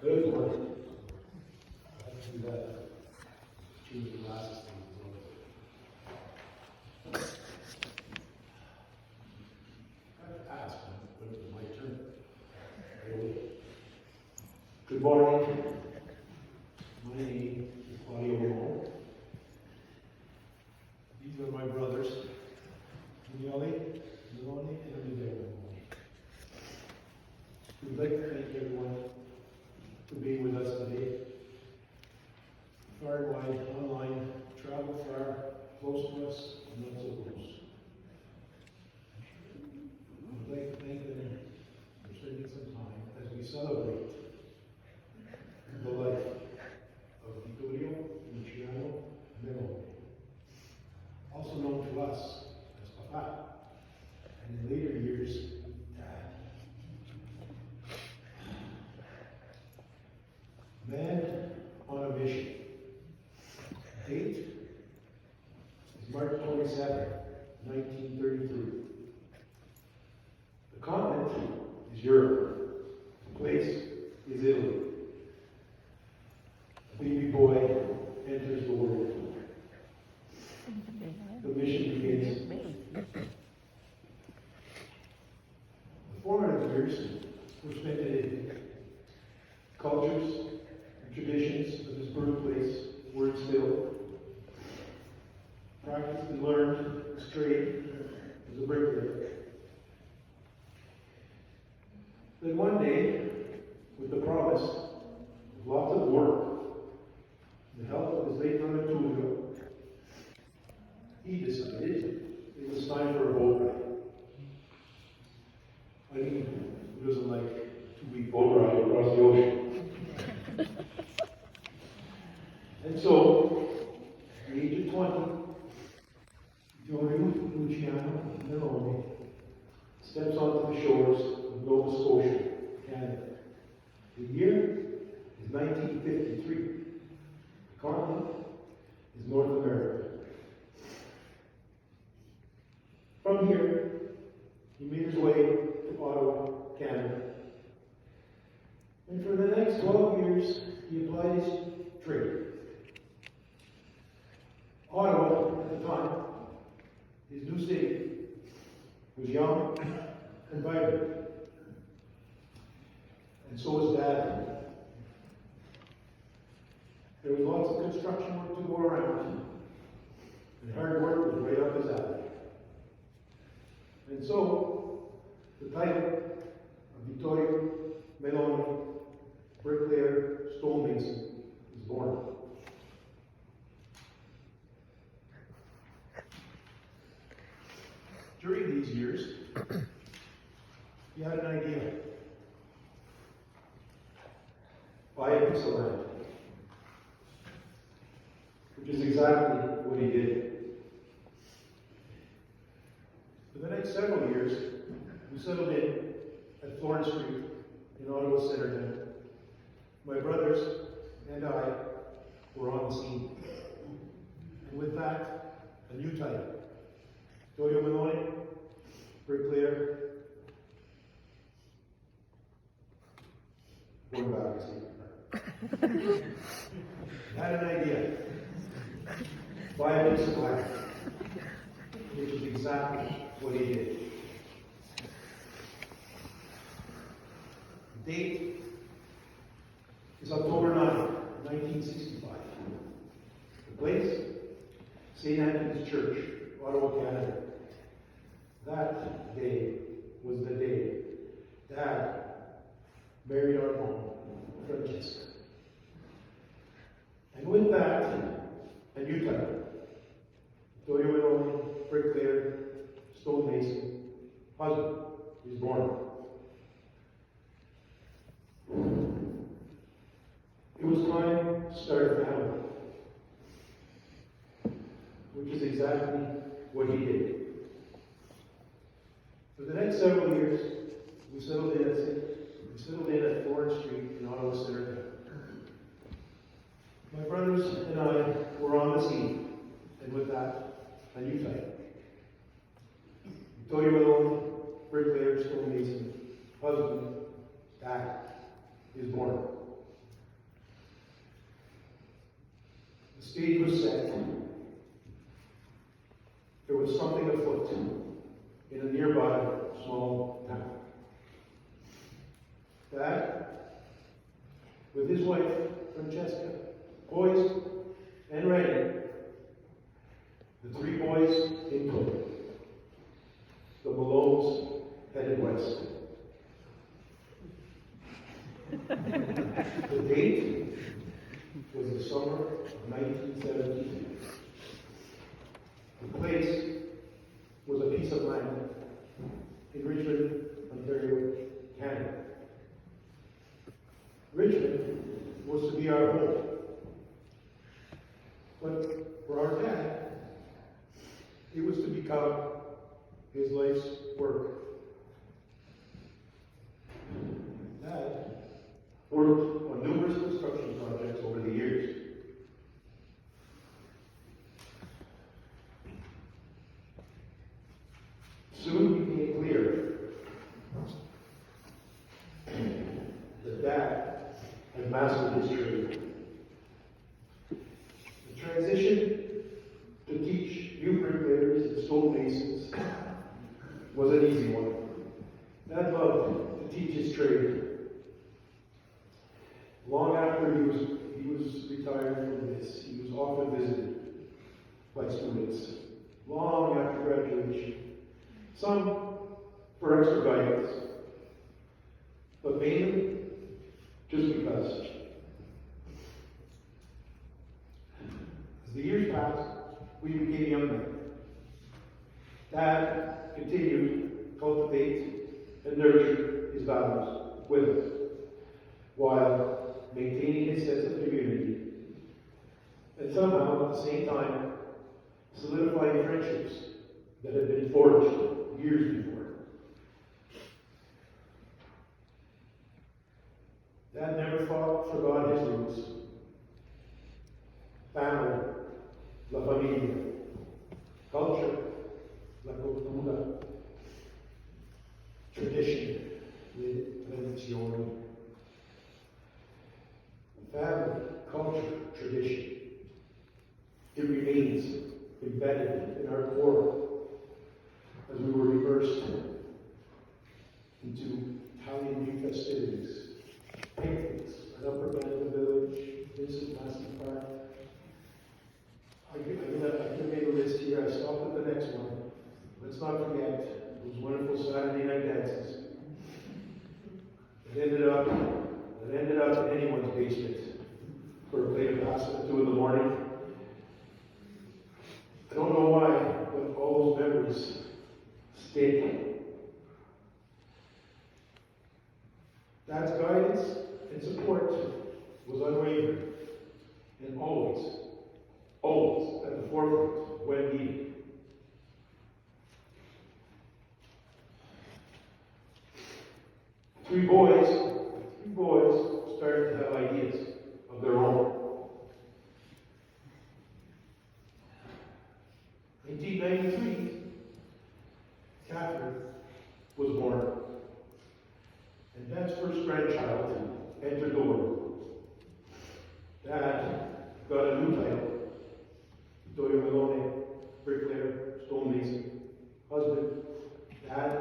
Good morning. I have to do that. Change the glasses thing. I have to ask when it was my turn. Good morning. My name is Claudio. These are my brothers, Eulogy, and Eulogy. We'd like to thank everyone for being with us today. Far and wide, online, travel far, close to us, and not so close. We'd like to thank them for spending some time as we celebrate the life of Claudio and also known to us as Papa, and in later years, Dad. Man on a mission. Date is March 27, 1933. The continent is Europe. The place is Italy. A baby boy enters the world. The mission begins. The formative years were spent in Italy. Cultures and traditions of his birthplace were instilled. Practiced and learned his trade as a bricklayer. Then one day, with the promise of lots of work, and the help of his late brother Claudio, he decided it was time for a boat ride. I mean, who doesn't like a 2-week boat ride across the ocean? And so, at the age of 20, Luciano Meloni steps onto the shores of Nova Scotia, Canada. The year is 1953. The continent is North America. From here, he made his way to Ottawa, Canada. And for the next 12 years, he applied his trade. Ottawa, at the time, his new city, was young and vibrant. And so was Dad. There was lots of construction work to go around, and hard work was right up his alley. And so, the title of Vittorio Meloni, bricklayer, stonemason, is born. During these years, he had an idea. Buy a piece of land. Which is exactly what he did. For the next several years, we settled in at Florence Street in Ottawa Centertown. My brothers and I were on the scene. And with that, a new title. Claudio Meloni, bricklayer. Going back to had an idea. Buy a piece of land. Which is exactly what he did. The date is October 9, 1965. The place, St. Anthony's Church, Ottawa, Canada. That day was the day Dad married our mom, Francesca. And with that, a new title. Claudio Meloni, bricklayer, stonemason, husband, is born. It was time to start a family, which is exactly what he did. For the next several years, we settled in at Florence Street in Ottawa Centertown. My brothers and I were on the scene, and with that, a new title. Claudio Meloni, bricklayer, stonemason, husband, Dad, is born. stage was set. There was something afoot in a nearby small town. Dad, with his wife, Francesca, boys, and Randy, the three boys in tow. The Malones headed west. The date was the summer of 1917. The place was a piece of land in Richmond, Ontario, Canada. Richmond was to be our home. But for our dad, it was to become his life's work. Dad worked on numerous construction projects over the years. Soon became clear that Dad had mastered his trade. The transition to teach new bricklayers and stonemasons was an easy one. Dad loved to teach his trade. Long after he was retired from this, he was often visited by students. Long after graduation. Some for extra guidance, but mainly just because. As the years passed, we became young men. Dad continued to cultivate and nurture his values with us, while maintaining his sense of community, and somehow at the same time solidifying friendships that had been forged years before. Dad never forgot his roots. Family, la familia. Culture, la cultura. Tradition, le tradizioni. Family, culture, tradition. It remains embedded in our core as we were immersed into Italian New festivities, picnics at Upper Banana Village, Vincent Massey Park. I can make a list here. I stopped at the next one. Let's not forget those wonderful Saturday night dances. It ended up in anyone's basement for a plate of pasta at 2 in the morning. I don't know why, but all those memories stick. Dad's guidance and support was unwavering and always at the forefront when needed. Three boys started to have ideas of their own. 1993, Catherine was born, and Dad's first grandchild entered the world. Dad got a new title, Claudio Malone, bricklayer, stonemason, husband, dad,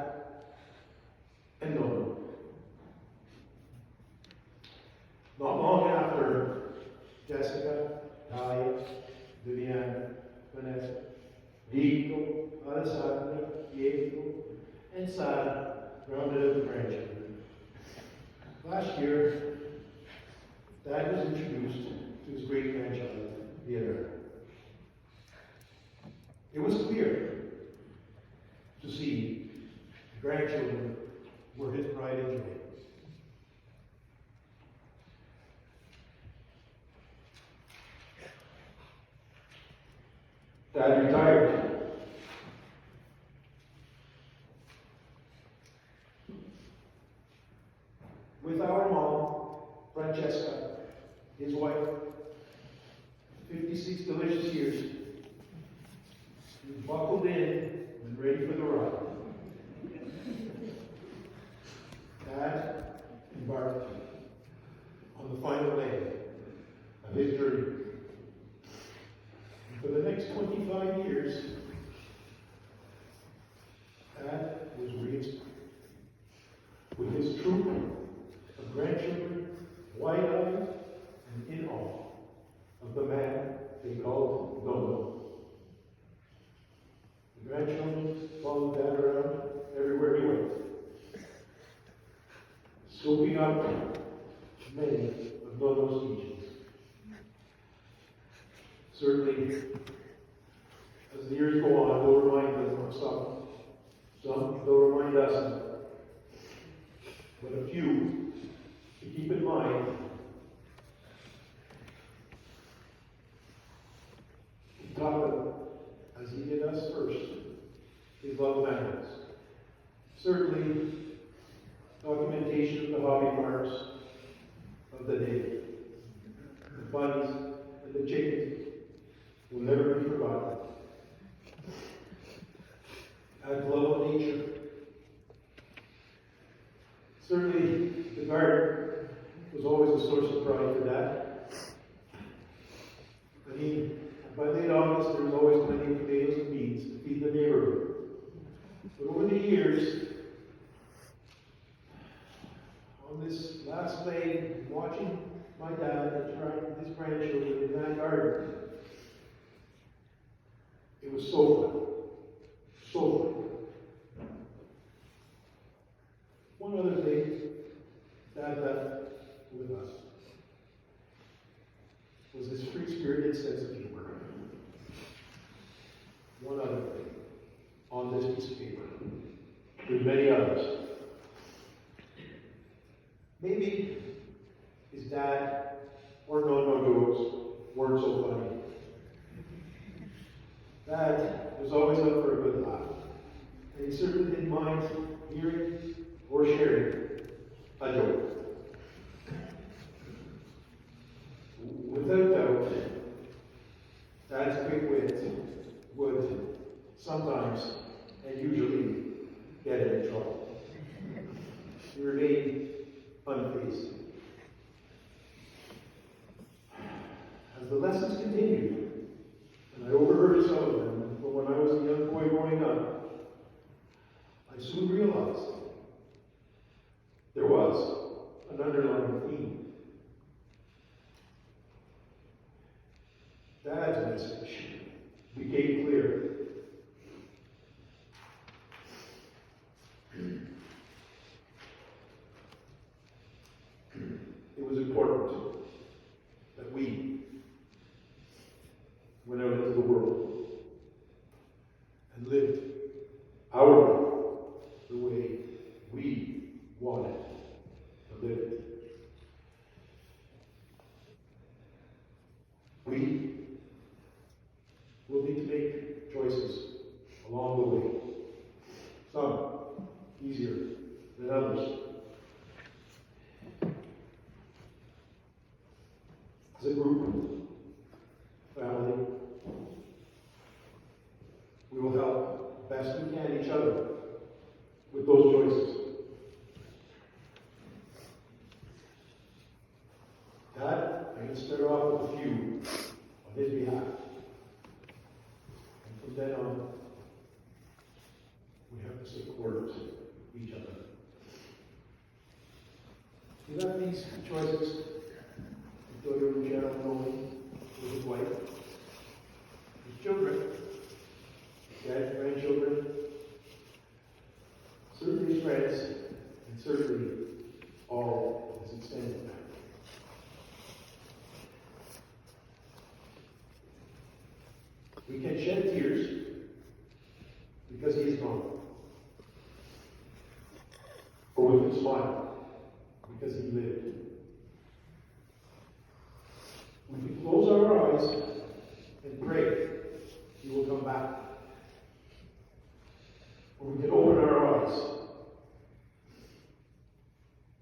and no. Not long after, Jessica, Talia, Viviana, Vanessa, Vito, Alessandra, Diego, and Sarah rounded out the grandchildren. Last year, Dad was introduced to his great-grandchild, Theodore. It was clear to see the grandchildren were his pride and joy. Dad retired. With our mom, Francesca, his wife, 56 delicious years, he was buckled in and ready for the ride. Dad embarked on the final leg of his journey. next 25 years, Dad was raised with his troop of grandchildren, wide-eyed and in awe of the man they called Dodo. The grandchildren followed Dad around everywhere he went, soaking up many of Dodo's teachings. Certainly, as the years go on, they'll remind them of some they'll remind us, but a few to keep in mind. He taught them, as he did us first, his love of animals. Certainly, documentation of the hobby farms of the day, the bunnies and the chickens, will never be forgotten. Dad's love of nature. Certainly, the garden was always a source of pride for Dad. I mean, by late August, there was always plenty of potatoes and beans to feed the neighborhood. But over the years, on this last day, watching my dad interact with his grandchildren in that garden, it was so fun. So fun. One other thing Dad left with us was his free-spirited sense of humor. One other thing on this piece of paper. There's many others. Maybe his dad or no-no-dos weren't so funny. Dad was always up for a good laugh, and he certainly didn't mind hearing or sharing a joke. Without doubt, Dad's quick wit would sometimes, and usually, get him in trouble. He remained unfazed. As the lessons continued, and I overheard some of them from when I was a young boy growing up, I soon realized there was an underlying theme. Dad's message became clear. It was important that we went out into the world and lived our life the way we wanted to live it. We will need to make choices along the way. Some easier than others. As a group, family, we will help best we can each other with those choices. Dad, I'm going to start off with a few on his behalf. And from then on, we have to support each other. He left these choices to Claudio with his wife, his children, Dad's grandchildren, certainly his friends, and certainly all his extended family. We can shed tears because he is gone. Or we can smile because he lived. We can close our eyes and pray he will come back. Or we can open our eyes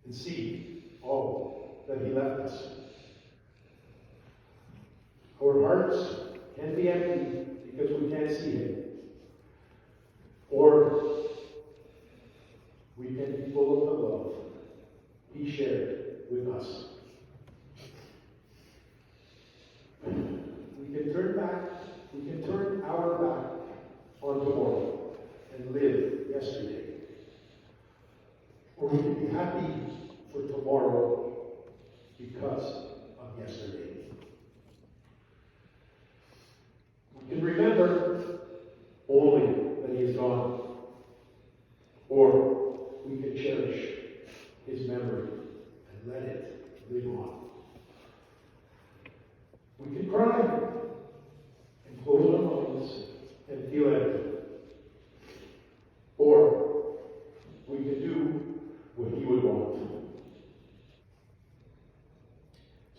and see all that he left us. Our hearts can be empty because we can't see him. Or we can be full of the love he shared with us. We can turn back to can turn our back on tomorrow and live yesterday. Or we can be happy for tomorrow because of yesterday. We can remember only that he is gone. Or we can cherish his memory and let it live on. We can cry and close our minds and feel empty. Or we can do what he would want.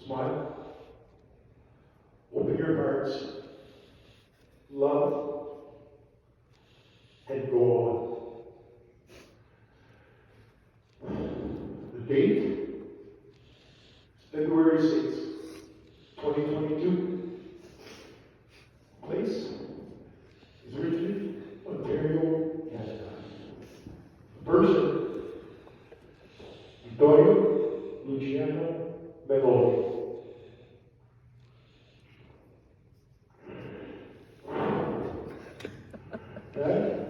Smile. Open your hearts. Love. And go on. The date is February 6th, 2022. Place is Richmond, Ontario, Canada. Person, Claudio, Eulogy. Okay?